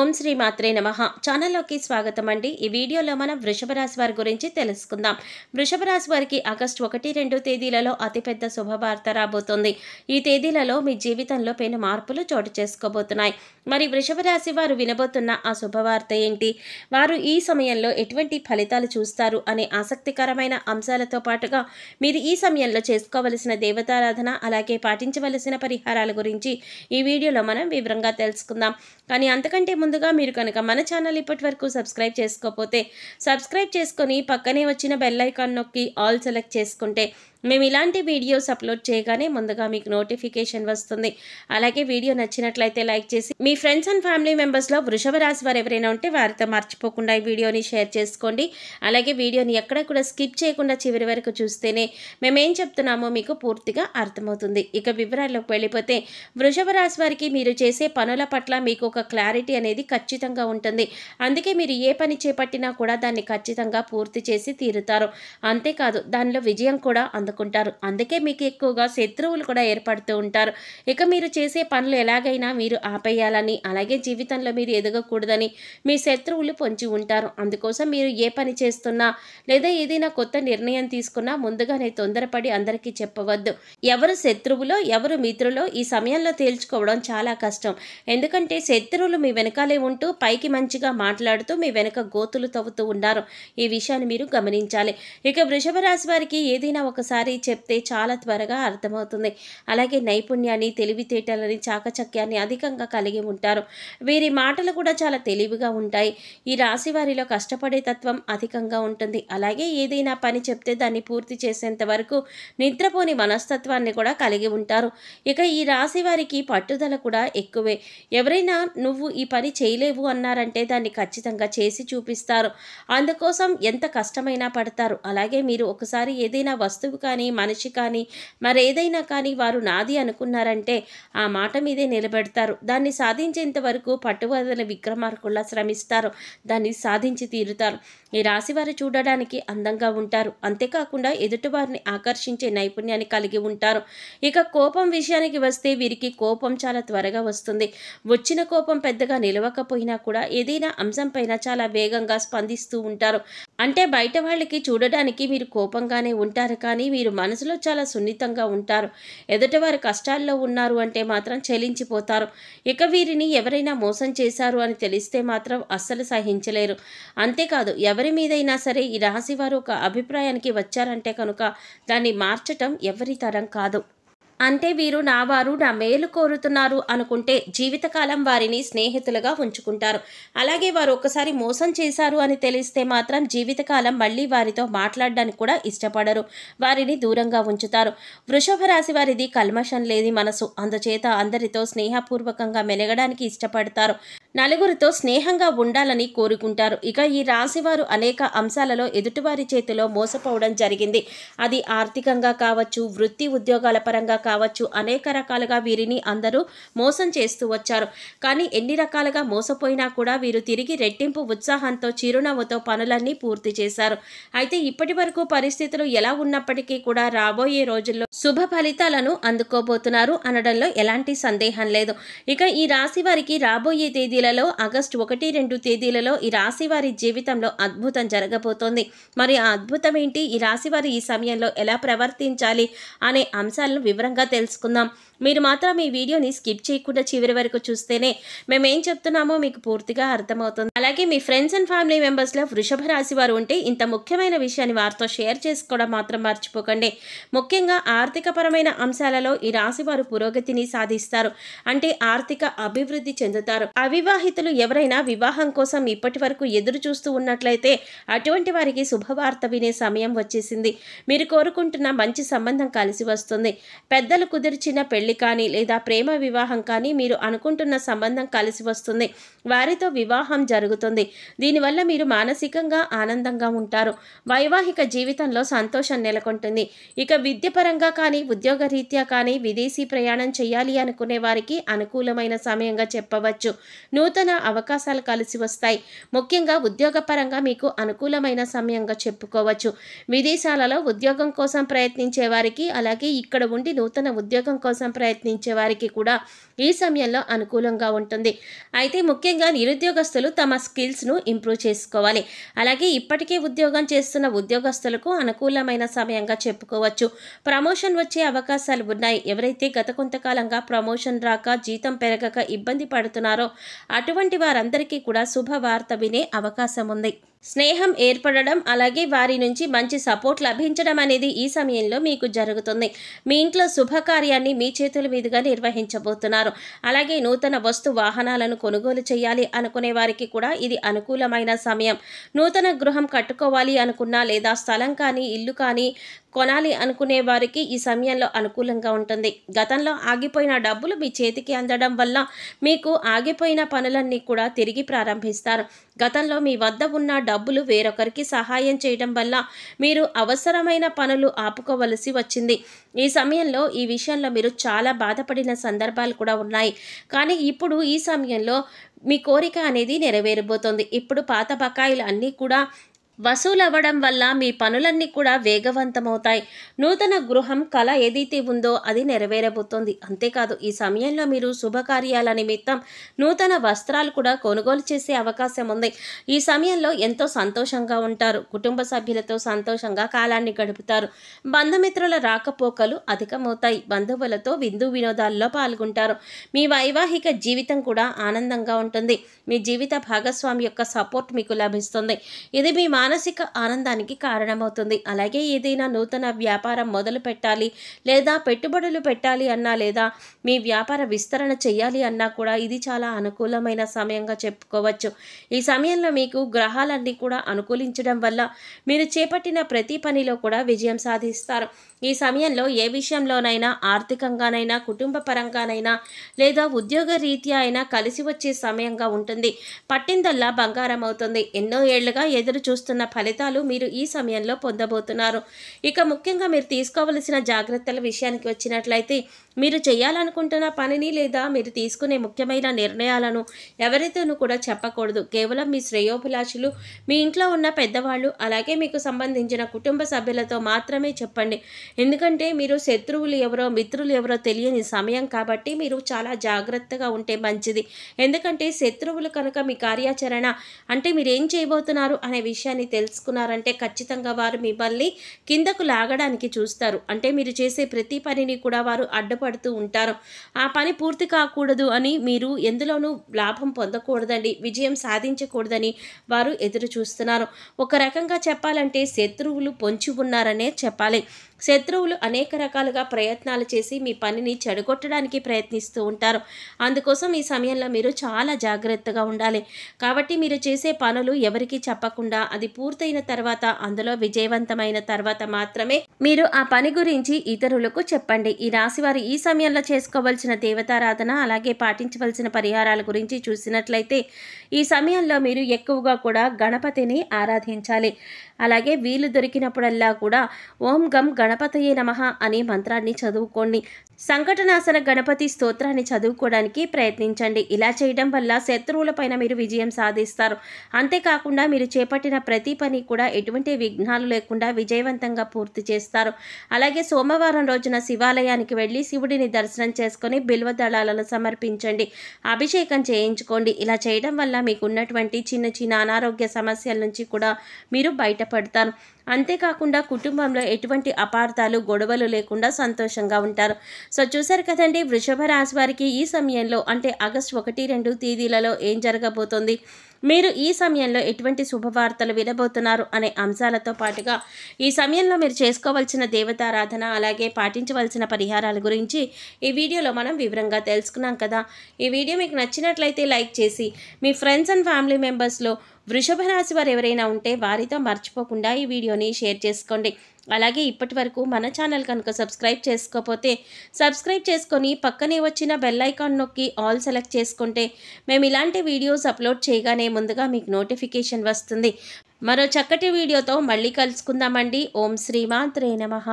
ఓం శ్రీ మాత్రే నమః ఛానల్లోకి స్వాగతం అండి। ఈ వీడియోలో మనం వృషభ రాశి వారి గురించి తెలుసుకుందాం। వృషభ రాశి వారికి ఆగస్టు 1-2 తేదీలలో అతిపెద్ద శుభవార్త రాబోతోంది। ఈ తేదీలలో మీ జీవితంలో పెను మార్పులు చోటు చేసుకోబోతున్నాయి। మరి వృషభ రాశి వారు వినబోతున్న ఆ శుభవార్త ఏంటి, వారు ఈ సమయంలో ఎటువంటి ఫలితాలు చూస్తారు అనే ఆసక్తికరమైన అంశాలతో పాటుగా మీరు ఈ సమయంలో చేసుకోవలసిన దేవతారాధన అలాగే పాటించవలసిన పరిహారాల గురించి ఈ వీడియోలో మనం వివరంగా తెలుసుకుందాం। కానీ అంతకంటే ముందుగా మీరు కనుక మన ఛానల్ ఇప్పటివరకు సబ్స్క్రైబ్ చేసుకోకపోతే సబ్స్క్రైబ్ చేసుకొని పక్కనే వచ్చిన బెల్ ఐకాన్ నొక్కి ఆల్ సెలెక్ట్ చేసుకుంటే మేము ఇలాంటి వీడియోస్ అప్లోడ్ చేయగానే ముందుగా మీకు నోటిఫికేషన్ వస్తుంది। అలాగే వీడియో నచ్చినట్లయితే లైక్ చేసి మీ ఫ్రెండ్స్ అండ్ ఫ్యామిలీ మెంబర్స్లో వృషభ రాశి వారు ఎవరైనా ఉంటే వారితో మర్చిపోకుండా ఈ వీడియోని షేర్ చేసుకోండి। అలాగే వీడియోని ఎక్కడ కూడా స్కిప్ చేయకుండా చివరి వరకు చూస్తేనే మేమేం చెప్తున్నామో మీకు పూర్తిగా అర్థమవుతుంది। ఇక వివరాల్లోకి వెళ్ళిపోతే వృషభ రాశి వారికి మీరు చేసే పనుల పట్ల మీకు ఒక క్లారిటీ అనేది ఖచ్చితంగా ఉంటుంది। అందుకే మీరు ఏ పని చేపట్టినా కూడా దాన్ని ఖచ్చితంగా పూర్తి చేసి తీరుతారు। అంతేకాదు దానిలో విజయం కూడా అందుకుంటారు। అందుకే మీకు ఎక్కువగా శత్రువులు కూడా ఏర్పడుతూ ఉంటారు। ఇక మీరు చేసే పనులు ఎలాగైనా మీరు ఆపేయాలని అలాగే జీవితంలో మీరు ఎదగకూడదని మీ శత్రువులు పొంచి ఉంటారు। అందుకోసం మీరు ఏ పని చేస్తున్నా లేదా ఏదైనా కొత్త నిర్ణయం తీసుకున్నా ముందుగానే తొందరపడి అందరికీ చెప్పవద్దు। ఎవరు శత్రువులో ఎవరు మిత్రులో ఈ సమయంలో తేల్చుకోవడం చాలా కష్టం। ఎందుకంటే శత్రువులు మీ వెనకాలే ఉంటూ పైకి మంచిగా మాట్లాడుతూ మీ వెనక గోతులు తవ్వుతూ ఉన్నారు। ఈ విషయాన్ని మీరు గమనించాలి। ఇక వృషభ రాశి వారికి ఏదైనా ఒకసారి చెప్తే చాలా త్వరగా అర్థమవుతుంది। అలాగే నైపుణ్యాన్ని తెలివితేటలని చాకచక్యాన్ని అధికంగా కలిగి ఉంటారు। వీరి మాటలు కూడా చాలా తెలివిగా ఉంటాయి। ఈ రాశి వారిలో కష్టపడే తత్వం అధికంగా ఉంటుంది। అలాగే ఏదైనా పని చెప్తే దాన్ని పూర్తి చేసేంత వరకు నిద్రపోని మనస్తత్వాన్ని కూడా కలిగి ఉంటారు। ఇక ఈ రాశి వారికి పట్టుదల కూడా ఎక్కువే। ఎవరైనా నువ్వు ఈ పని చేయలేవు అన్నారంటే దాన్ని ఖచ్చితంగా చేసి చూపిస్తారు। అందుకోసం ఎంత కష్టమైనా పడతారు। అలాగే మీరు ఒకసారి ఏదైనా వస్తువు కానీ మనిషి కానీ మరేదైనా కానీ వారు నాది అనుకున్నారంటే ఆ మాట మీదే నిలబెడతారు। దాన్ని సాధించేంత వరకు పట్టువదల విక్రమార్కుల్లా శ్రమిస్తారు। దాన్ని సాధించి తీరుతారు। ఈ రాశి వారు చూడడానికి అందంగా ఉంటారు। అంతేకాకుండా ఎదుటివారిని ఆకర్షించే నైపుణ్యాన్ని కలిగి ఉంటారు। ఇక కోపం విషయానికి వస్తే వీరికి కోపం చాలా త్వరగా వస్తుంది। వచ్చిన కోపం పెద్దగా నిలవకపోయినా కూడా ఏదైనా అంశంపైన చాలా వేగంగా స్పందిస్తూ ఉంటారు। అంటే బయట వాళ్ళకి చూడడానికి మీరు కోపంగానే ఉంటారు, కానీ మీరు మనసులో చాలా సున్నితంగా ఉంటారు। ఎదుటివారు కష్టాల్లో ఉన్నారు అంటే మాత్రం చెలించిపోతారు। ఇక వీరిని ఎవరైనా మోసం చేశారు అని తెలిస్తే మాత్రం అస్సలు సహించలేరు। అంతేకాదు ఎవరి మీదైనా సరే ఈ రాశి వారు ఒక అభిప్రాయానికి వచ్చారంటే కనుక దాన్ని మార్చటం ఎవరి తరం కాదు। అంటే వీరు నా వారు నా మేలు కోరుతున్నారు అనుకుంటే జీవితకాలం వారిని స్నేహితులుగా ఉంచుకుంటారు। అలాగే వారు ఒకసారి మోసం చేశారు అని తెలిస్తే మాత్రం జీవితకాలం మళ్ళీ వారితో మాట్లాడడానికి కూడా ఇష్టపడరు, వారిని దూరంగా ఉంచుతారు। వృషభ రాశి వారిది కల్మషం లేని మనసు, అందుచేత అందరితో స్నేహపూర్వకంగా మెలగడానికి ఇష్టపడతారు, నలుగురితో స్నేహంగా ఉండాలని కోరుకుంటారు। ఇక ఈ రాశి వారు అనేక అంశాలలో ఎదుటివారి చేతిలో మోసపోవడం జరిగింది। అది ఆర్థికంగా కావచ్చు, వృత్తి ఉద్యోగాల పరంగా కావచ్చు, అనేక రకాలుగా వీరిని అందరూ మోసం చేస్తూ వచ్చారు। కానీ ఎన్ని రకాలుగా మోసపోయినా కూడా వీరు తిరిగి రెట్టింపు ఉత్సాహంతో చిరునవ్వుతో పనులన్నీ పూర్తి చేశారు। అయితే ఇప్పటి వరకు పరిస్థితులు ఎలా ఉన్నప్పటికీ కూడా రాబోయే రోజుల్లో శుభ ఫలితాలను అందుకోబోతున్నారు అనడంలో ఎలాంటి సందేహం లేదు। ఇక ఈ రాశి వారికి రాబోయే తేదీలలో ఆగస్టు 1-2 తేదీలలో ఈ రాశి వారి జీవితంలో అద్భుతం జరగబోతోంది। మరి ఆ అద్భుతం ఏంటి, ఈ రాశి వారు ఈ సమయంలో ఎలా ప్రవర్తించాలి అనే అంశాలను వివరంగా తెలుసుకుందాం। మీరు మాత్రం ఈ వీడియోని స్కిప్ చేయకుండా చివరి వరకు చూస్తేనే మేమేం చెప్తున్నామో మీకు పూర్తిగా అర్థమవుతుంది। అలాగే మీ ఫ్రెండ్స్ అండ్ ఫ్యామిలీ మెంబర్స్లో వృషభ రాశి వారు ఉంటే ఇంత ముఖ్యమైన విషయాన్ని వారితో షేర్ చేసుకోవడం మాత్రం మర్చిపోకండి। ముఖ్యంగా ఆర్థికపరమైన అంశాలలో ఈ రాశి వారు పురోగతిని సాధిస్తారు, అంటే ఆర్థిక అభివృద్ధి చెందుతారు। అవివాహితులు ఎవరైనా వివాహం కోసం ఇప్పటి వరకు ఎదురు చూస్తూ ఉన్నట్లయితే అటువంటి వారికి శుభవార్త వినే సమయం వచ్చేసింది। మీరు కోరుకుంటున్న మంచి సంబంధం కలిసి వస్తుంది। పెద్దలు కుదిర్చిన పెళ్లి కానీ లేదా ప్రేమ వివాహం కానీ మీరు అనుకుంటున్న సంబంధం కలిసి వస్తుంది, వారితో వివాహం జరుగుతుంది। దీనివల్ల మీరు మానసికంగా ఆనందంగా ఉంటారు। వైవాహిక జీవితంలో సంతోషం నెలకొంటుంది। ఇక విద్యపరంగా కానీ ఉద్యోగరీత్యా కానీ విదేశీ ప్రయాణం చేయాలి అనుకునే వారికి అనుకూలమైన సమయంగా చెప్పవచ్చు। నూతన అవకాశాలు కలిసి వస్తాయి. ముఖ్యంగా ఉద్యోగపరంగా మీకు అనుకూలమైన సమయంగా చెప్పుకోవచ్చు. విదేశాలలో ఉద్యోగం కోసం ప్రయత్నించే వారికి, అలాగే ఇక్కడ ఉండి నూతన ఉద్యోగం కోసం ప్రయత్నించే వారికి కూడా ఈ సమయంలో అనుకూలంగా ఉంటుంది. అయితే ముఖ్యంగా నిరుద్యోగస్తులు తమ స్కిల్స్ను ఇంప్రూవ్ చేసుకోవాలి. అలాగే ఇప్పటికే ఉద్యోగం చేస్తున్న ఉద్యోగస్తులకు అనుకూలమైన సమయంగా చెప్పుకోవచ్చు. ప్రమోషన్ వచ్చే అవకాశాలు ఉన్నాయి. ఎవరైతే గత కొంతకాలంగా ప్రమోషన్ రాక, జీతం పెరగక ఇబ్బంది పడుతున్నారో అటువంటి వారందరికీ కూడా శుభవార్త వినే అవకాశం ఉంది. స్నేహం ఏర్పడడం, అలాగే వారి నుంచి మంచి సపోర్ట్ లభించడం అనేది ఈ సమయంలో మీకు జరుగుతుంది. మీ ఇంట్లో శుభకార్యాన్ని మీ చేతుల మీదుగా నిర్వహించబోతున్నారు. అలాగే నూతన వస్తు వాహనాలను కొనుగోలు చేయాలి అనుకునే వారికి కూడా ఇది అనుకూలమైన సమయం. నూతన గృహం కట్టుకోవాలి అనుకున్నా, లేదా స్థలం కానీ, ఇల్లు కానీ కొనాలి అనుకునే వారికి ఈ సమయంలో అనుకూలంగా ఉంటుంది. గతంలో ఆగిపోయిన డబ్బులు మీ చేతికి అందడం వల్ల మీకు ఆగిపోయిన పనులన్నీ కూడా తిరిగి ప్రారంభిస్తారు. గతంలో మీ వద్ద ఉన్న డబ్బులు వేరొకరికి సహాయం చేయడం వల్ల మీరు అవసరమైన పనులు ఆపుకోవలసి వచ్చింది. ఈ సమయంలో ఈ విషయంలో మీరు చాలా బాధపడిన సందర్భాలు కూడా ఉన్నాయి. కానీ ఇప్పుడు ఈ సమయంలో మీ కోరిక అనేది నెరవేరబోతోంది. ఇప్పుడు పాత బకాయిలు అన్నీ కూడా వసూలవ్వడం వల్ల మీ పనులన్నీ కూడా వేగవంతమవుతాయి. నూతన గృహం కళ ఏదైతే ఉందో అది నెరవేరబోతోంది. అంతేకాదు ఈ సమయంలో మీరు శుభకార్యాల నిమిత్తం నూతన వస్త్రాలు కూడా కొనుగోలు చేసే అవకాశం ఉంది. ఈ సమయంలో ఎంతో సంతోషంగా ఉంటారు. కుటుంబ సభ్యులతో సంతోషంగా కాలాన్ని గడుపుతారు. బంధుమిత్రుల రాకపోకలు అధికమవుతాయి. బంధువులతో విందు వినోదాల్లో పాల్గొంటారు. మీ వైవాహిక జీవితం కూడా ఆనందంగా ఉంటుంది. మీ జీవిత భాగస్వామి యొక్క సపోర్ట్ మీకు లభిస్తుంది. ఇది మీ మానసిక ఆనందానికి కారణమవుతుంది. అలాగే ఏదైనా నూతన వ్యాపారం మొదలు పెట్టాలి, లేదా పెట్టుబడులు పెట్టాలి అన్నా, లేదా మీ వ్యాపార విస్తరణ చేయాలి అన్నా కూడా ఇది చాలా అనుకూలమైన సమయంగా చెప్పుకోవచ్చు. ఈ సమయంలో మీకు గ్రహాలన్నీ కూడా అనుకూలించడం వల్ల మీరు చేపట్టిన ప్రతి పనిలో కూడా విజయం సాధిస్తారు. ఈ సమయంలో ఏ విషయంలోనైనా, ఆర్థికంగానైనా, కుటుంబ పరంగానైనా, లేదా ఉద్యోగ రీత్యా అయినా కలిసి వచ్చే సమయంగా ఉంటుంది. పట్టిందల్లా బంగారం అవుతుంది. ఎన్నో ఏళ్లుగా ఎదురు చూస్తున్న ఫలితాలు మీరు ఈ సమయంలో పొందబోతున్నారు. ఇక ముఖ్యంగా మీరు తీసుకోవలసిన జాగ్రత్తల విషయానికి వచ్చినట్లయితే, మీరు చేయాలనుకుంటున్న పనిని లేదా మీరు తీసుకునే ముఖ్యమైన నిర్ణయాలను ఎవరితోనూ కూడా చెప్పకూడదు. కేవలం మీ శ్రేయోభిలాషులు, మీ ఇంట్లో ఉన్న పెద్దవాళ్ళు, అలాగే మీకు సంబంధించిన కుటుంబ సభ్యులతో మాత్రమే చెప్పండి. ఎందుకంటే మీరు శత్రువులు ఎవరో, మిత్రులు ఎవరో తెలియని సమయం కాబట్టి మీరు చాలా జాగ్రత్తగా ఉంటే మంచిది. ఎందుకంటే శత్రువులు కనుక మీ కార్యాచరణ అంటే మీరు ఏం చేయబోతున్నారు అనే విషయాన్ని తెలుసుకున్నారంటే ఖచ్చితంగా వారు మిమ్మల్ని కిందకు లాగడానికి చూస్తారు. అంటే మీరు చేసే ప్రతి పనిని కూడా వారు అడ్డుపడుతూ ఉంటారు. ఆ పని పూర్తి కాకూడదు అని, మీరు ఎందులోనూ లాభం పొందకూడదని, విజయం సాధించకూడదని వారు ఎదురు చూస్తున్నారు. ఒక రకంగా చెప్పాలంటే శత్రువులు పొంచి ఉన్నారనే చెప్పాలి. శత్రువులు అనేక రకాలుగా ప్రయత్నాలు చేసి మీ పనిని చెడగొట్టడానికి ప్రయత్నిస్తూ ఉంటారు. అందుకోసం ఈ సమయంలో మీరు చాలా జాగ్రత్తగా ఉండాలి. కాబట్టి మీరు చేసే పనులు ఎవరికీ చెప్పకుండా, అది పూర్తయిన తర్వాత, అందులో విజయవంతమైన తర్వాత మాత్రమే మీరు ఆ పని గురించి ఇతరులకు చెప్పండి. ఈ రాశివారు ఈ సమయంలో చేసుకోవాల్సిన దేవతారాధన, అలాగే పాటించవలసిన పరిహారాల గురించి చూసినట్లయితే, ఈ సమయంలో మీరు ఎక్కువగా కూడా గణపతిని ఆరాధించాలి. అలాగే వీలు దొరికినప్పుడల్లా కూడా ఓం గం గణపతయే నమః అనే మంత్రాన్ని చదువుకోండి. సంకటనాశన గణపతి స్తోత్రాన్ని చదువుకోవడానికి ప్రయత్నించండి. ఇలా చేయడం వల్ల శత్రువులపైన మీరు విజయం సాధిస్తారు. అంతేకాకుండా మీరు చేపట్టిన ప్రతి పని కూడా ఎటువంటి విఘ్నాలు లేకుండా విజయవంతంగా పూర్తి చేస్తారు. అలాగే సోమవారం రోజున శివాలయానికి వెళ్ళి శివుడిని దర్శనం చేసుకొని బిల్వ దళాలను సమర్పించండి. అభిషేకం చేయించుకోండి. ఇలా చేయడం వల్ల మీకు ఉన్నటువంటి చిన్న చిన్న అనారోగ్య సమస్యల నుంచి కూడా మీరు బయటపడతారు. అంతేకాకుండా కుటుంబంలో ఎటువంటి అపార్థాలు, గొడవలు లేకుండా సంతోషంగా ఉంటారు. సో చూసారు కదండి, వృషభ రాశి వారికి ఈ సమయంలో అంటే ఆగస్టు 1, 2 తేదీలలో ఏం జరగబోతోంది, మీరు ఈ సమయంలో ఎటువంటి శుభవార్తలు వినబోతున్నారు అనే అంశాలతో పాటుగా ఈ సమయంలో మీరు చేసుకోవాల్సిన దేవతారాధన, అలాగే పాటించవలసిన పరిహారాల గురించి ఈ వీడియోలో మనం వివరంగా తెలుసుకున్నాం కదా. ఈ వీడియో మీకు నచ్చినట్లయితే లైక్ చేసి మీ ఫ్రెండ్స్ అండ్ ఫ్యామిలీ మెంబర్స్లో వృషభ రాశి వారు ఎవరైనా ఉంటే వారితో మర్చిపోకుండా ఈ వీడియోని షేర్ చేసుకోండి. అలాగే ఇప్పటి వరకు మన ఛానల్ కనుక సబ్స్క్రైబ్ చేసుకోకపోతే సబ్స్క్రైబ్ చేసుకొని పక్కనే వచ్చిన బెల్ ఐకాన్ నొక్కి ఆల్ సెలెక్ట్ చేసుకుంటే మేము ఇలాంటి వీడియోస్ అప్లోడ్ చేయగానే ముందుగా మీకు నోటిఫికేషన్ వస్తుంది. మరో చక్కటి వీడియోతో మళ్ళీ కలుసుకుందామండి. ఓం శ్రీమాత్రే నమః.